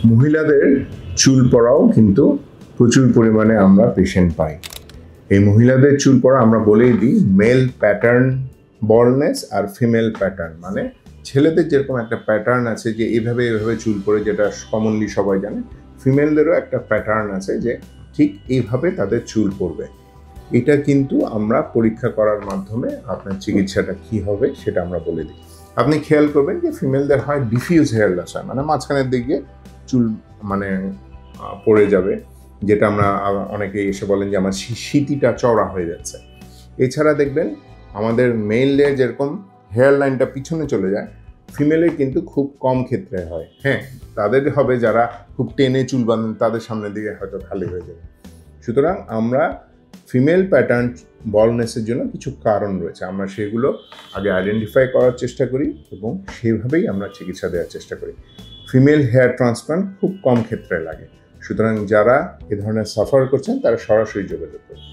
মহিলাদের চুল পড়াও কিন্তু প্রচুর পরিমাণে আমরা পেশেন্ট পাই। এই মহিলাদের চুল পড়া আমরা বলেই দিই মেল প্যাটার্ন বল্ডনেস আর ফিমেল প্যাটার্ন, মানে ছেলেদের যেরকম একটা প্যাটার্ন আছে যে এভাবে চুল পড়ে, যেটা কমনলি সবাই জানে, ফিমেলদেরও একটা প্যাটার্ন আছে যে ঠিক এইভাবে তাদের চুল পড়বে। এটা কিন্তু আমরা পরীক্ষা করার মাধ্যমে আপনার চিকিৎসাটা কি হবে সেটা আমরা বলে দিই। আপনি খেয়াল করবেন যে ফিমেলদের হয় ডিফিউজ হেয়ার লস হয়, মানে মাঝখানের দিকে চুল মানে পড়ে যাবে, যেটা আমরা অনেকে এসে বলেন যে আমার সিঁথিটা চওড়া হয়ে যাচ্ছে। এছাড়া দেখবেন আমাদের মেইলে যেরকম হেয়ার লাইনটা পিছনে চলে যায়, ফিমেলের কিন্তু খুব কম ক্ষেত্রে হয়। হ্যাঁ, তাদের হবে যারা খুব টেনে চুল বাঁধেন, তাদের সামনের দিকে হয়তো খালি হয়ে যাবে। সুতরাং আমরা ফিমেল প্যাটার্ন বল্ডনেসের জন্য কিছু কারণ রয়েছে, আমরা সেগুলো আগে আইডেন্টিফাই করার চেষ্টা করি এবং সেইভাবেই আমরা চিকিৎসা দেওয়ার চেষ্টা করি। ফিমেল হেয়ার ট্রান্সপ্লান্ট খুব কম ক্ষেত্রে লাগে, সুতরাং যারা এ ধরনের সাফার করছেন তারা সরাসরি যোগাযোগ করুন।